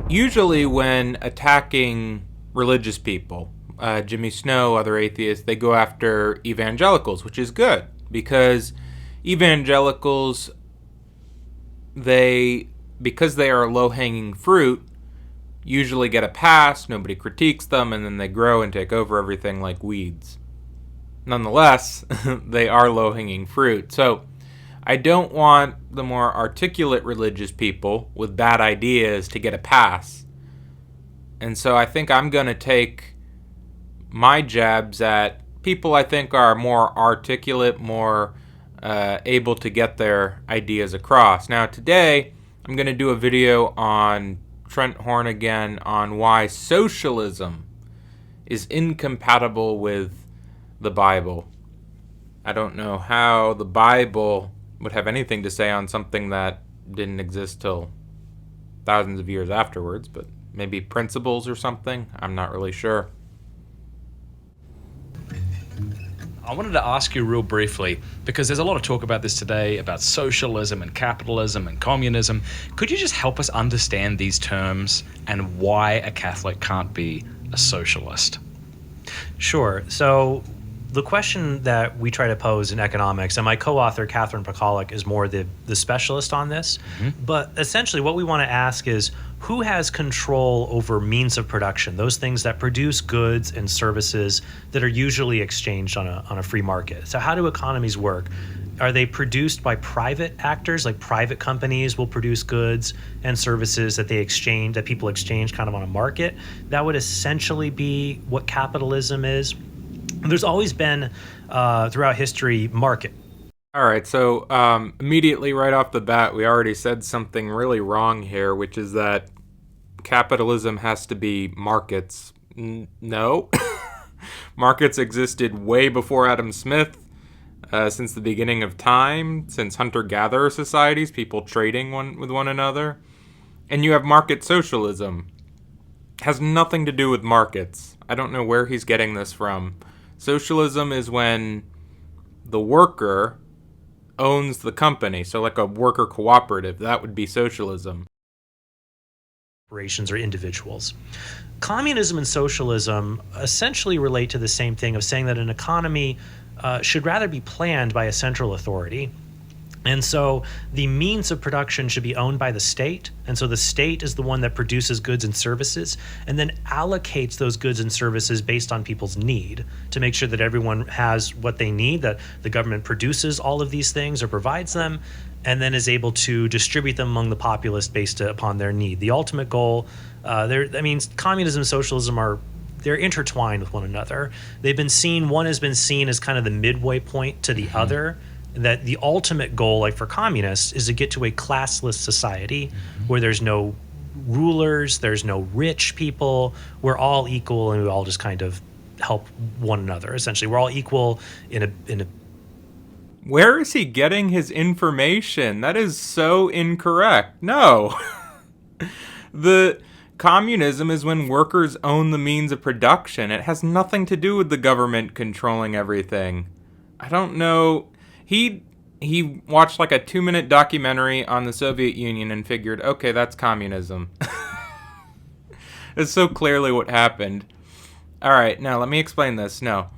Usually when attacking religious people, Jimmy Snow, other atheists, they go after evangelicals, which is good because evangelicals, because they are low-hanging fruit, usually get a pass, nobody critiques them, and then they grow and take over everything like weeds. Nonetheless, they are low-hanging fruit. So I don't want the more articulate religious people with bad ideas to get a pass. And so I think I'm going to take my jabs at people I think are more articulate, more able to get their ideas across. Now today, I'm going to do a video on Trent Horn again on why socialism is incompatible with the Bible. I don't know how the Bible would have anything to say on something that didn't exist till thousands of years afterwards, but maybe principles or something. I'm not really sure. I wanted to ask you real briefly, because there's a lot of talk about this today, about socialism and capitalism and communism. Could you just help us understand these terms and why a Catholic can't be a socialist? Sure. So the question that we try to pose in economics, and my co-author, Catherine Pakalik, is more the specialist on this, but essentially what we want to ask is, who has control over means of production, those things that produce goods and services that are usually exchanged on a free market? So how do economies work? Are they produced by private actors, like private companies will produce goods and services that people exchange kind of on a market? That would essentially be what capitalism is. There's always been, throughout history, market. All right, so immediately right off the bat, we already said something really wrong here, which is that capitalism has to be markets. No. Markets existed way before Adam Smith, since the beginning of time, since hunter-gatherer societies, people trading with one another. And you have market socialism. It has nothing to do with markets. I don't know where he's getting this from. Socialism is when the worker owns the company. So like a worker cooperative, that would be socialism. Corporations or individuals. Communism and socialism essentially relate to the same thing of saying that an economy should rather be planned by a central authority. And so the means of production should be owned by the state. And so the state is the one that produces goods and services and then allocates those goods and services based on people's need to make sure that everyone has what they need, that the government produces all of these things or provides them, and then is able to distribute them among the populace based upon their need. The ultimate goal, communism and socialism they're intertwined with one another. One has been seen as kind of the midway point to the other. That the ultimate goal, like for communists, is to get to a classless society where there's no rulers, there's no rich people, we're all equal and we all just kind of help one another. Essentially, we're all equal in a. Where is he getting his information? That is so incorrect. No. The communism is when workers own the means of production. It has nothing to do with the government controlling everything. I don't know. He watched like a 2-minute documentary on the Soviet Union and figured, okay, that's communism. It's so clearly what happened. All right, now let me explain this. No,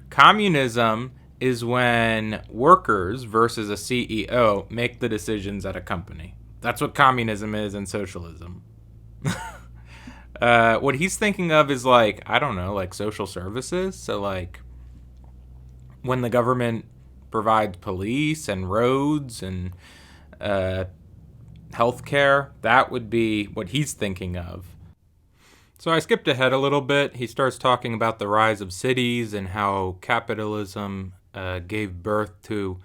communism is when workers versus a CEO make the decisions at a company. That's what communism is and socialism. What he's thinking of is like, I don't know, like social services. So like when the government provides police and roads and healthcare, that would be what he's thinking of. So I skipped ahead a little bit. He starts talking about the rise of cities and how capitalism gave birth to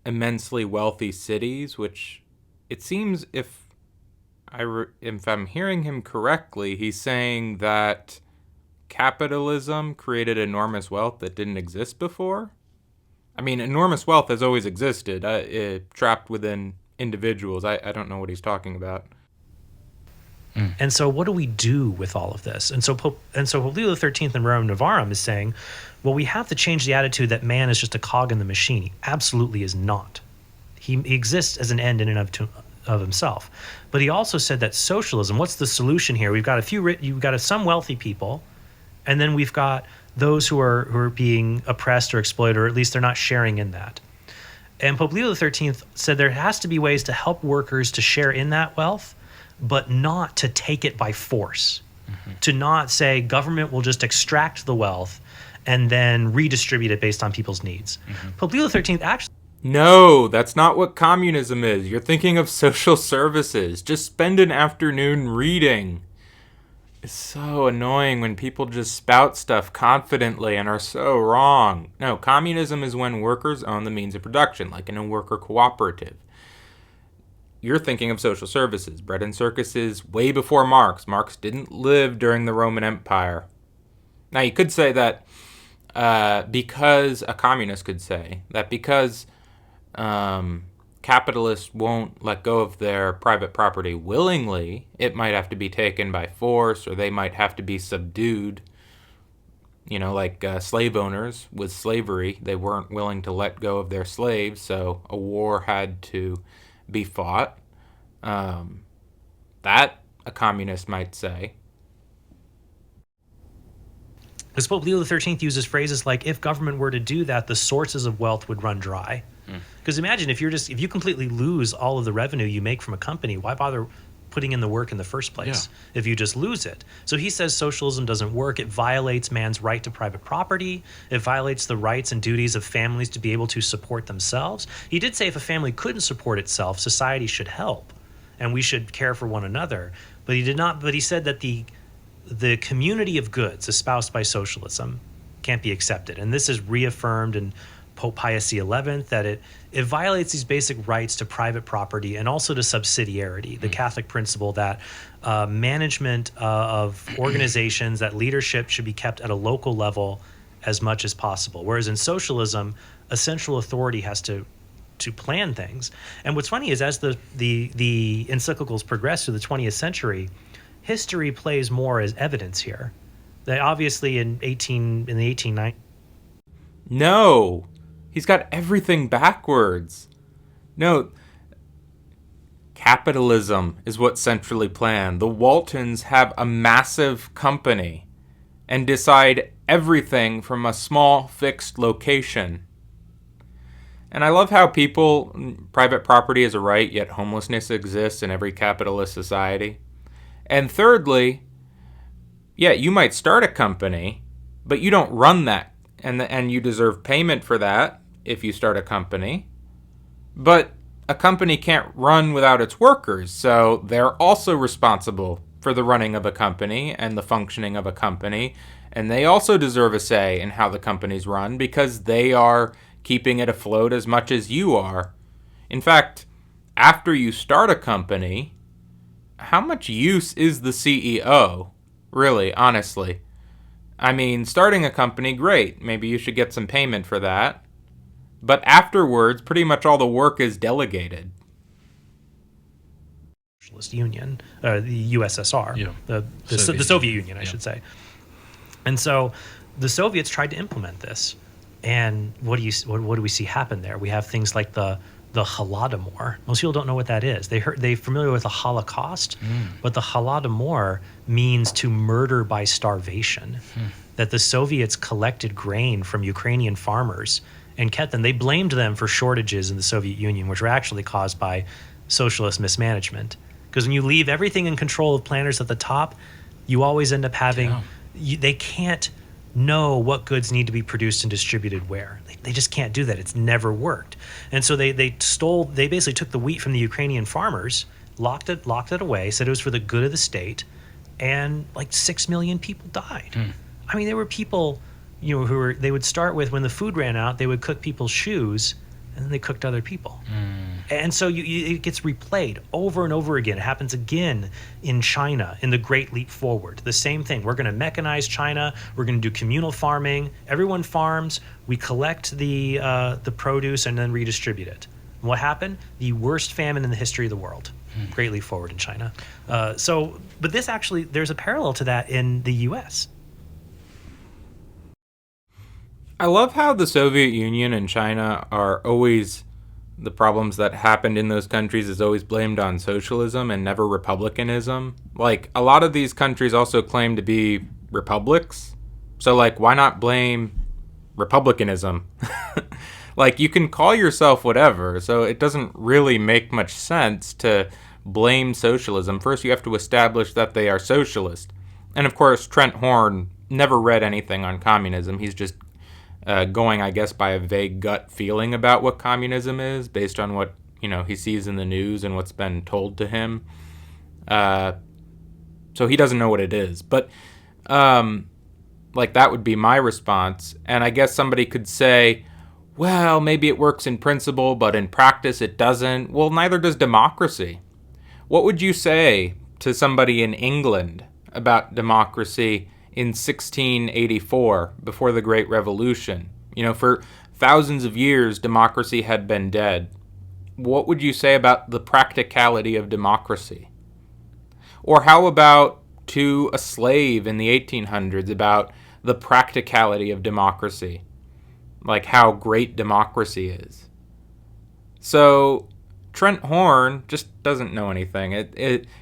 immensely wealthy cities, which it seems, if I'm hearing him correctly, he's saying that capitalism created enormous wealth that didn't exist before. I mean, enormous wealth has always existed, trapped within individuals. I don't know what he's talking about. And so what do we do with all of this? And so Pope Leo XIII in Rerum Novarum is saying, well, we have to change the attitude that man is just a cog in the machine. He absolutely is not. He exists as an end in and of himself. But he also said that socialism, what's the solution here? We've got you've got some wealthy people, and then we've got those who are being oppressed or exploited, or at least they're not sharing in that. And Pope Leo XIII said there has to be ways to help workers to share in that wealth, but not to take it by force. To not say government will just extract the wealth and then redistribute it based on people's needs. Pope Leo XIII actually... No, that's not what communism is. You're thinking of social services. Just spend an afternoon reading. It's so annoying when people just spout stuff confidently and are so wrong. No, communism is when workers own the means of production, like in a worker cooperative. You're thinking of social services, bread and circuses, way before Marx. Marx didn't live during the Roman Empire. Now, you could say that because a communist could say that because capitalists won't let go of their private property willingly, it might have to be taken by force, or they might have to be subdued. You know, like slave owners with slavery, they weren't willing to let go of their slaves, so a war had to be fought. That a communist might say. Because Pope Leo XIII uses phrases like, if government were to do that, the sources of wealth would run dry. Because imagine if you completely lose all of the revenue you make from a company, why bother putting in the work in the first place if you just lose it? So he says socialism doesn't work. It violates man's right to private property. It violates the rights and duties of families to be able to support themselves. He did say if a family couldn't support itself, society should help and we should care for one another. But he did not. But he said that the community of goods espoused by socialism can't be accepted. And this is reaffirmed in Pope Pius XI, that it violates these basic rights to private property and also to subsidiarity, the Catholic principle that management of organizations, that leadership should be kept at a local level as much as possible. Whereas in socialism, a central authority has to plan things. And what's funny is as the encyclicals progress through the 20th century, history plays more as evidence here. They obviously in the 1890s. No, he's got everything backwards. No, capitalism is what's centrally planned. The Waltons have a massive company and decide everything from a small fixed location. And I love how private property is a right, yet homelessness exists in every capitalist society. And thirdly, yeah, you might start a company, but you don't run that, and you deserve payment for that if you start a company. But a company can't run without its workers, so they're also responsible for the running of a company and the functioning of a company, and they also deserve a say in how the company's run because they are keeping it afloat as much as you are. In fact, after you start a company, how much use is the CEO? Really, honestly. I mean, starting a company, great. Maybe you should get some payment for that. But afterwards, pretty much all the work is delegated. Socialist Union, the USSR, the Soviet Union, I should say. And so the Soviets tried to implement this. And what do we see happen there? We have things like the Holodomor. Most people don't know what that is. They're familiar with the Holocaust, but the Holodomor means to murder by starvation. That the Soviets collected grain from Ukrainian farmers and kept them. They blamed them for shortages in the Soviet Union, which were actually caused by socialist mismanagement. Because when you leave everything in control of planners at the top, you always end up having. They can't know what goods need to be produced and distributed where. They just can't do that. It's never worked. And so they basically took the wheat from the Ukrainian farmers, locked it away, said it was for the good of the state, and like 6 million people died. I mean, there were people, they would start with, when the food ran out, they would cook people's shoes, and then they cooked other people. And so it gets replayed over and over again. It happens again in China in the Great Leap Forward. The same thing. We're going to mechanize China. We're going to do communal farming. Everyone farms. We collect the produce and then redistribute it. And what happened? The worst famine in the history of the world. Great Leap Forward in China. But this actually, there's a parallel to that in the U.S. I love how the Soviet Union and China are always the problems that happened in those countries is always blamed on socialism and never republicanism. Like, a lot of these countries also claim to be republics. So, like, why not blame republicanism? Like, you can call yourself whatever, so it doesn't really make much sense to blame socialism. First, you have to establish that they are socialist. And, of course, Trent Horn never read anything on communism. He's just going, I guess, by a vague gut feeling about what communism is, based on what, he sees in the news and what's been told to him. So he doesn't know what it is. But, like, that would be my response. And I guess somebody could say, well, maybe it works in principle, but in practice it doesn't. Well, neither does democracy. What would you say to somebody in England about democracy in 1684, before the Great Revolution? For thousands of years, democracy had been dead. What would you say about the practicality of democracy? Or how about to a slave in the 1800s about the practicality of democracy? Like how great democracy is. So Trent Horn just doesn't know anything.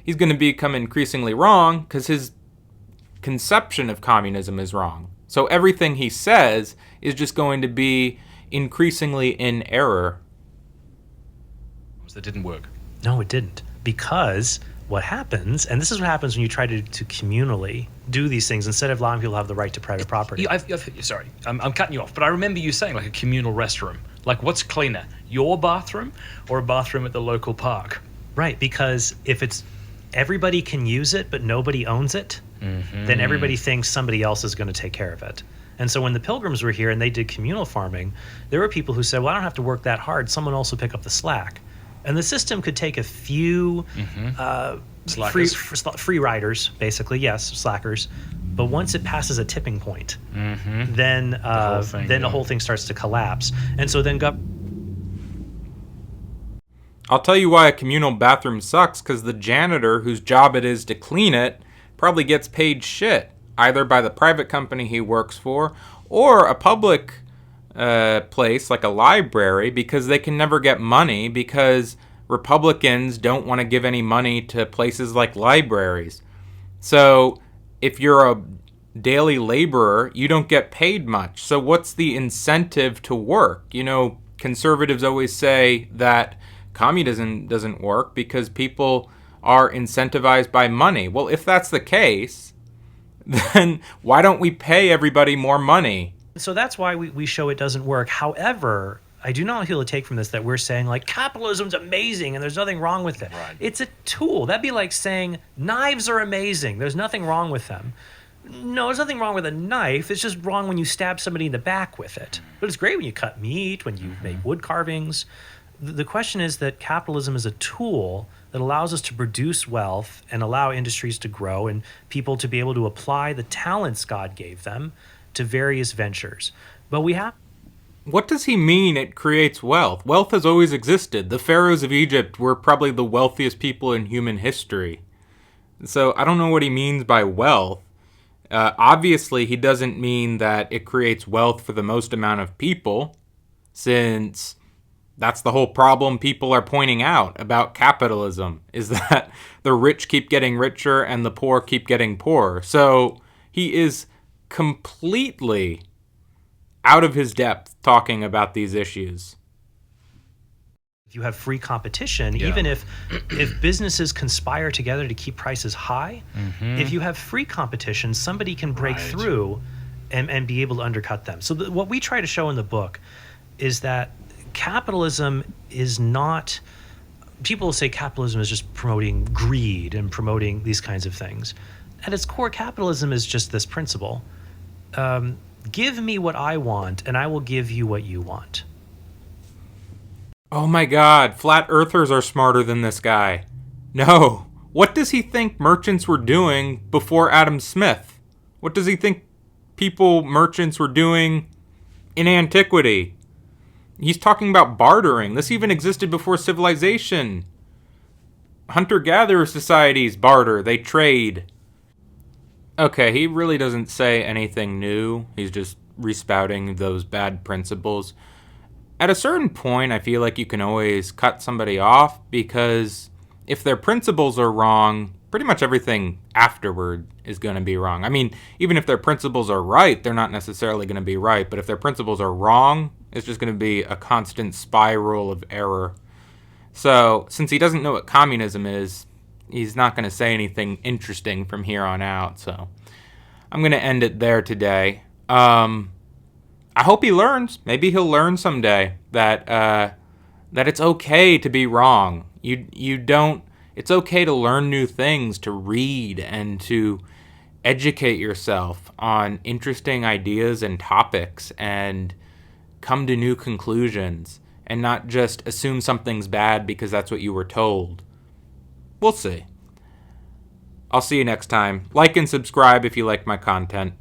He's going to become increasingly wrong because his conception of communism is wrong. So everything he says is just going to be increasingly in error. That didn't work. No, it didn't. Because what happens, and this is what happens when you try to communally do these things instead of allowing people to have the right to private property. Sorry, I'm cutting you off, but I remember you saying like a communal restroom. Like, what's cleaner, your bathroom or a bathroom at the local park? Right, because if it's everybody can use it but nobody owns it, then everybody thinks somebody else is going to take care of it. And so when the Pilgrims were here and they did communal farming, there were people who said, well, I don't have to work that hard. Someone else will pick up the slack. And the system could take a few free riders, basically, yes, slackers. But once it passes a tipping point, then the whole thing starts to collapse. And so then I'll tell you why a communal bathroom sucks, because the janitor whose job it is to clean it probably gets paid shit, either by the private company he works for or a public place like a library, because they can never get money because Republicans don't want to give any money to places like libraries. So if you're a daily laborer, you don't get paid much. So what's the incentive to work? Conservatives always say that communism doesn't work because people are incentivized by money. Well, if that's the case, then why don't we pay everybody more money? So that's why we show it doesn't work. However, I do not feel a take from this that we're saying like capitalism's amazing and there's nothing wrong with it. Right. It's a tool. That'd be like saying knives are amazing. There's nothing wrong with them. No, there's nothing wrong with a knife. It's just wrong when you stab somebody in the back with it. But it's great when you cut meat, when you make wood carvings. The question is that capitalism is a tool that allows us to produce wealth and allow industries to grow and people to be able to apply the talents God gave them to various ventures. But we have... What does he mean it creates wealth? Wealth has always existed. The pharaohs of Egypt were probably the wealthiest people in human history. So I don't know what he means by wealth. Obviously, he doesn't mean that it creates wealth for the most amount of people, since that's the whole problem people are pointing out about capitalism, is that the rich keep getting richer and the poor keep getting poorer. So he is completely out of his depth talking about these issues. If you have free competition, even if businesses conspire together to keep prices high, if you have free competition, somebody can break through and be able to undercut them. So what we try to show in the book is that capitalism is not... People say capitalism is just promoting greed and promoting these kinds of things. At its core, capitalism is just this principle. Give me what I want, and I will give you what you want. Oh my god, flat earthers are smarter than this guy. No. What does he think merchants were doing before Adam Smith? What does he think merchants were doing in antiquity? He's talking about bartering. This even existed before civilization. Hunter-gatherer societies barter. They trade. Okay, he really doesn't say anything new. He's just respouting those bad principles. at a certain point, I feel like you can always cut somebody off, because if their principles are wrong, pretty much everything afterward is going to be wrong. I mean, even if their principles are right, they're not necessarily going to be right. But if their principles are wrong, it's just going to be a constant spiral of error. So, since he doesn't know what communism is, he's not going to say anything interesting from here on out. So, I'm going to end it there today. I hope he learns. Maybe he'll learn someday that it's okay to be wrong. You don't. It's okay to learn new things, to read, and to educate yourself on interesting ideas and topics, and come to new conclusions, and not just assume something's bad because that's what you were told. We'll see. I'll see you next time. Like and subscribe if you like my content.